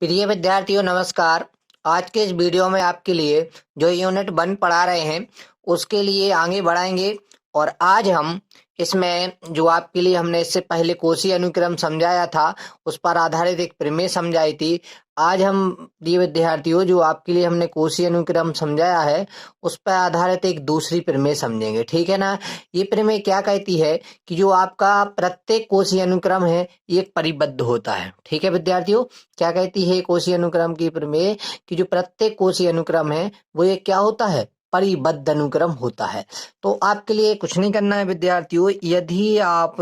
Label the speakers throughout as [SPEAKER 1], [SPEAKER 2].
[SPEAKER 1] प्रिय विद्यार्थियों नमस्कार। आज के इस वीडियो में आपके लिए जो यूनिट 1 पढ़ा रहे हैं उसके लिए आगे बढ़ाएंगे। और आज हम इसमें जो आपके लिए हमने इससे पहले कोशी अनुक्रम समझाया था उस पर आधारित एक प्रमेय समझाई थी। आज हम प्रिय विद्यार्थियों जो आपके लिए हमने कोशी अनुक्रम समझाया है उस पर आधारित एक दूसरी प्रमेय समझेंगे, ठीक है ना। ये प्रमेय क्या कहती है कि जो आपका प्रत्येक कोशी अनुक्रम है ये एक परिबद्ध होता है, ठीक है विद्यार्थियों। क्या कहती है कोशी अनुक्रम की प्रमेय कि जो प्रत्येक कोशी अनुक्रम है वो ये क्या होता है, परिबद्ध अनुक्रम होता है। तो आपके लिए कुछ नहीं करना है विद्यार्थियों, यदि आप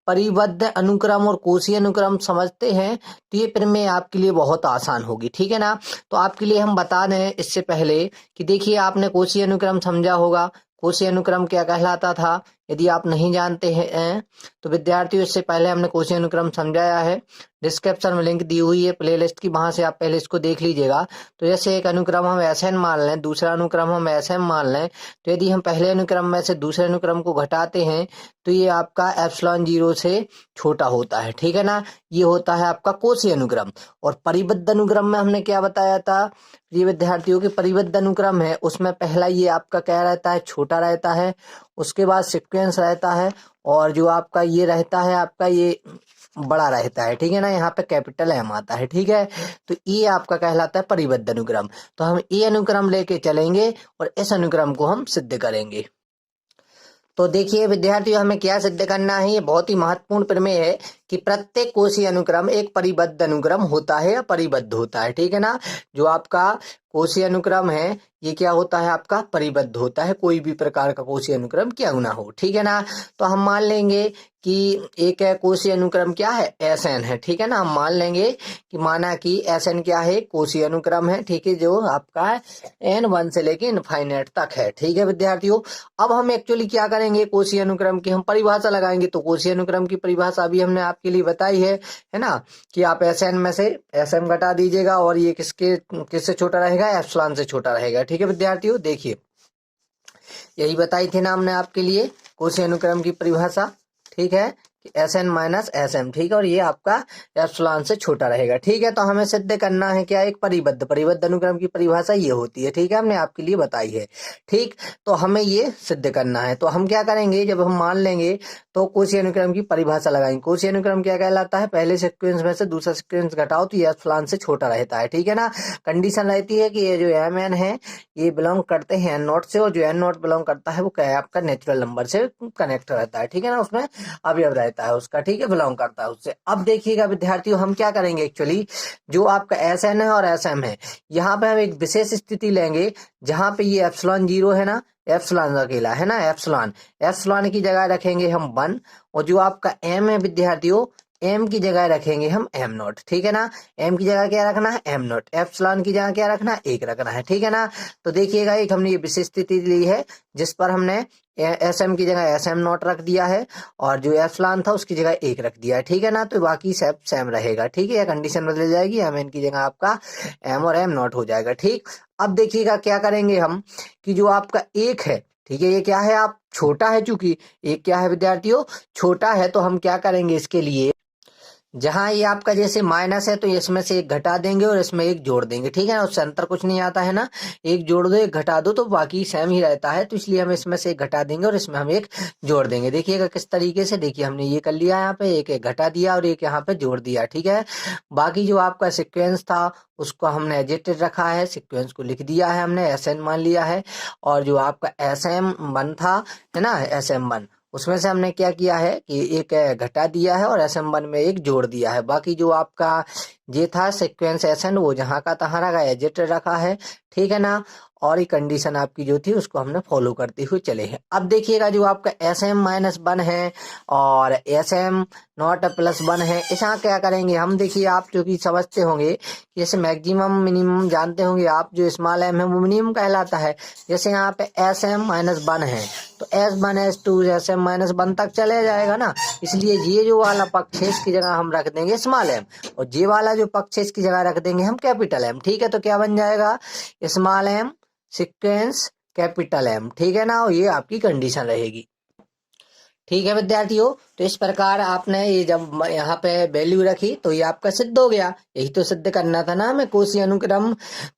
[SPEAKER 1] परिबद्ध अनुक्रम और कोशी अनुक्रम समझते हैं तो ये प्रमेय आपके लिए बहुत आसान होगी, ठीक है ना। तो आपके लिए हम बता दें इससे पहले कि देखिए आपने कोशी अनुक्रम समझा होगा। कोशी अनुक्रम क्या कहलाता था यदि आप नहीं जानते हैं तो विद्यार्थियों इससे पहले हमने कोशी अनुक्रम समझाया है। डिस्क्रिप्शन में लिंक दी हुई है प्लेलिस्ट की, वहां से आप पहले इसको देख लीजिएगा। तो जैसे एक अनुक्रम हम एसएन मान लें, दूसरा अनुक्रम हम एसएम मान लें, तो यदि हम पहले अनुक्रम में से दूसरे अनुक्रम को घटाते हैं तो ये आपका एप्सिलॉन 0 से छोटा होता है, ठीक है ना। ये होता है आपका कोशी अनुक्रम। और परिबद्ध अनुक्रम में हमने क्या बताया था ये विद्यार्थियों के, परिबद्ध अनुक्रम है उसमें पहला ये आपका क्या रहता है, छोटा रहता है, उसके बाद सीक्वेंस रहता है, और जो आपका ये रहता है आपका ये बड़ा रहता है, ठीक है ना। यहाँ पे कैपिटल एम आता है, ठीक है। तो ये आपका कहलाता है परिबद्ध अनुक्रम। तो हम ये अनुक्रम लेके चलेंगे और इस अनुक्रम को हम सिद्ध करेंगे। तो देखिए विद्यार्थियों हमें क्या सिद्ध करना है, ये बहुत ही महत्वपूर्ण प्रमेय है कि प्रत्येक कोशी अनुक्रम एक परिबद्ध अनुक्रम होता है या परिबद्ध होता है, ठीक है ना। जो आपका कोशी अनुक्रम है ये क्या होता है आपका परिबद्ध होता है, कोई भी प्रकार का कोशी अनुक्रम क्यों ना हो, ठीक है ना। तो हम मान लेंगे कि एक है कोशी अनुक्रम क्या है, एस एन है, ठीक है ना। हम मान लेंगे कि माना कि एस एन क्या है, कोशी अनुक्रम है, ठीक है, जो आपका एन 1 से लेके इनफाइनाइट तक है, ठीक है विद्यार्थियों। अब हम एक्चुअली क्या करेंगे, कोशी अनुक्रम की हम परिभाषा लगाएंगे। तो कोशी अनुक्रम की परिभाषा भी हमने आपके लिए बताई है ना, कि आप एस एन में से एस एम घटा दीजिएगा और ये किससे छोटा रहेगा, एप्सिलॉन से छोटा रहेगा, ठीक है विद्यार्थियों। देखिए यही बताई थी ना हमने आपके लिए कोशी अनुक्रम की परिभाषा, ठीक है, कि S n minus S m, ठीक है, और ये आपका एप्सिलॉन से छोटा रहेगा, ठीक है। तो हमें सिद्ध करना है क्या, एक परिबद्ध अनुक्रम की परिभाषा ये होती है, ठीक है, हमने आपके लिए बताई है, ठीक। तो हमें ये सिद्ध करना है, तो हम क्या करेंगे, जब हम मान लेंगे तो कोशी अनुक्रम की परिभाषा लगाएंगे। कोशी अनुक्रम क्या कहलाता है, पहले सीक्वेंस में से दूसरा सीक्वेंस घटाओ तो ये एप्सिलॉन से छोटा रहता है, ठीक है ना। कंडीशन रहती है कि ये जो एम एन है ये बिलोंग करते हैं एन नॉट से, और जो एन नॉट बिलोंग करता है वो क्या है आपका नेचुरल नंबर से कनेक्ट रहता है, ठीक है ना, उसमें अवयव रहता है उसका, ठीक है, बिलोंग करता है उससे। अब देखिएगा विद्यार्थियों हम क्या करेंगे, एक्चुअली जो आपका एस एन है और एस एम है यहाँ पे हम एक विशेष स्थिति लेंगे जहां पे ये एप्सिलॉन 0 है ना, एप्सिलॉन अकेला है ना, एप्सिलॉन एप्सिलॉन की जगह रखेंगे हम 1, और जो आपका एम है विद्यार्थियों एम की जगह रखेंगे हम एम नॉट, ठीक है ना। एम की जगह क्या रखना है, एम नॉट, एप्सिलॉन की जगह क्या रखना है, 1 रखना है, ठीक है ना। तो देखिएगा एक हमने ये विशेष स्थिति ली है जिस पर हमने एस एम की जगह एस एम नॉट रख दिया है और जो एप्सिलॉन था उसकी जगह 1 रख दिया है, ठीक है ना। तो बाकी सब सेम रहेगा, ठीक है, कंडीशन बदल जाएगी, एम एन की जगह आपका एम और एम नॉट हो जाएगा, ठीक। अब देखिएगा क्या करेंगे हम कि जो आपका 1 है, ठीक है, ये क्या है, आप छोटा है, चूंकि एक क्या है विद्यार्थियों छोटा है, तो हम क्या करेंगे इसके लिए, जहां ये आपका जैसे माइनस है तो इसमें से एक घटा देंगे और इसमें एक जोड़ देंगे, ठीक है ना, उससे अंतर कुछ नहीं आता है ना। एक जोड़ दो एक घटा दो तो बाकी सेम ही रहता है, तो इसलिए हम इसमें से एक घटा देंगे और इसमें हम एक जोड़ देंगे। देखिएगा किस तरीके से, देखिए हमने ये कर लिया, यहाँ पे एक एक घटा दिया और एक यहाँ पे जोड़ दिया, ठीक है। बाकी जो आपका सिक्वेंस था उसको हमने एजेटेड रखा है, सिक्वेंस को लिख दिया है हमने, एस एन मान लिया है, और जो आपका एस एम वन था है ना, एस एम वन उसमें से हमने क्या किया है कि एक घटा दिया है और एस एम वन में एक जोड़ दिया है। बाकी जो आपका ये था सिक्वेंस एस एन वो जहां का तहां रखा है, एजेट रखा है, ठीक है ना। और ये कंडीशन आपकी जो थी उसको हमने फॉलो करते हुए चले हैं। अब देखिएगा जो आपका एस एम माइनस 1 है और एस एम नॉट प्लस 1 है, ऐसा क्या करेंगे हम, देखिए आप जो कि समझते होंगे जैसे मैक्सिमम मिनिमम जानते होंगे आप, जो स्मॉल एम है वो मिनिमम कहलाता है। जैसे यहाँ पे एस एम माइनस 1 है तो S 1 S 2 S m minus 1 तक चले जाएगा ना, इसलिए ये जो वाला पक्ष है इसकी जगह हम रख देंगे स्मॉल एम, और ये वाला जो पक्ष है इसकी जगह रख देंगे हम कैपिटल एम, ठीक है। तो क्या बन जाएगा, small m sequence capital M, ठीक है ना, और ये आपकी कंडीशन रहेगी, ठीक है विद्यार्थियों, तो इस प्रकार आपने ये जब यहाँ पे वैल्यू रखी तो ये आपका सिद्ध हो गया। यही तो सिद्ध करना था ना हमें, कोशी अनुक्रम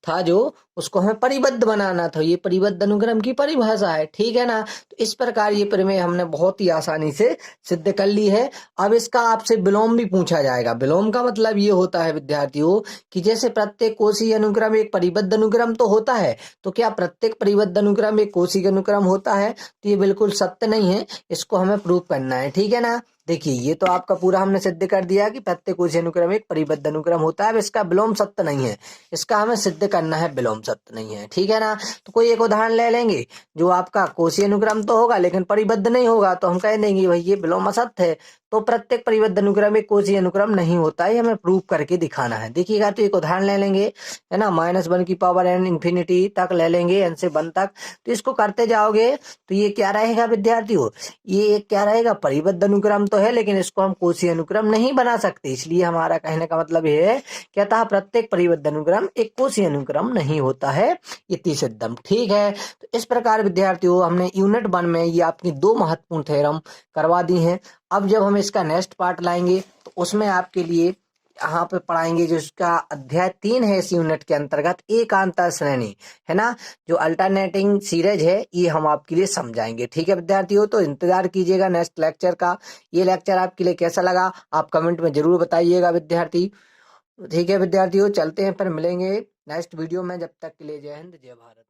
[SPEAKER 1] था जो, उसको हमें परिबद्ध बनाना था। ये परिबद्ध अनुक्रम की परिभाषा है, ठीक है ना। तो इस प्रकार ये प्रमेय हमने बहुत ही आसानी से सिद्ध कर ली है। अब इसका आपसे विलोम भी पूछा जाएगा। विलोम का मतलब ये होता है विद्यार्थियों कि जैसे प्रत्येक कोशी अनुक्रम एक परिबद्ध अनुक्रम तो होता है, तो क्या प्रत्येक परिबद्ध अनुक्रम एक कोशी अनुक्रम होता है? तो ये बिल्कुल सत्य नहीं है, इसको हमें प्रूव करना है, ठीक है ना। देखिए ये तो आपका पूरा हमने सिद्ध कर दिया कि प्रत्येक कोशी अनुक्रम एक परिबद्ध अनुक्रम होता है। अब इसका विलोम सत्य नहीं है, इसका हमें सिद्ध करना है विलोम सत्य नहीं है, ठीक है ना। तो कोई एक उदाहरण ले लेंगे जो आपका कोशी अनुक्रम तो होगा लेकिन परिबद्ध नहीं होगा, तो हम कह देंगे भाई ये विलोम असत्य है। तो प्रत्येक परिबद्ध अनुक्रम एक कोशी अनुक्रम नहीं होता है, हमें प्रूव करके दिखाना है। देखिएगा तो एक उदाहरण ले लेंगे, है ना, -1 की पावर n इंफिनिटी तक ले लेंगे, n से 1 तक। तो इसको करते जाओगे तो ये क्या रहेगा विद्यार्थियों, ये क्या रहेगा, परिबद्ध अनुक्रम तो है लेकिन इसको हम कोशी अनुक्रम नहीं बना सकते। इसलिए हमारा कहने का मतलब ये है कि अतः प्रत्येक परिबद्ध अनुक्रम एक कोशी अनुक्रम नहीं होता है, इति सिद्धम, ठीक है। तो इस प्रकार विद्यार्थियों हमने यूनिट 1 में ये आपकी 2 महत्वपूर्ण थ्योरम करवा दी हैं। अब जब हम इसका नेक्स्ट पार्ट लाएंगे तो उसमें आपके लिए यहाँ पे पढ़ाएंगे जो इसका अध्याय 3 है इस यूनिट के अंतर्गत, एकांतर श्रेणी, है ना, जो अल्टरनेटिंग सीरीज है, ये हम आपके लिए समझाएंगे, ठीक है विद्यार्थियों। तो इंतजार कीजिएगा नेक्स्ट लेक्चर का। ये लेक्चर आपके लिए कैसा लगा आप कमेंट में जरूर बताइएगा विद्यार्थी, ठीक है विद्यार्थियों। चलते हैं, फिर मिलेंगे नेक्स्ट वीडियो में, जब तक के लिए जय हिंद जय भारत।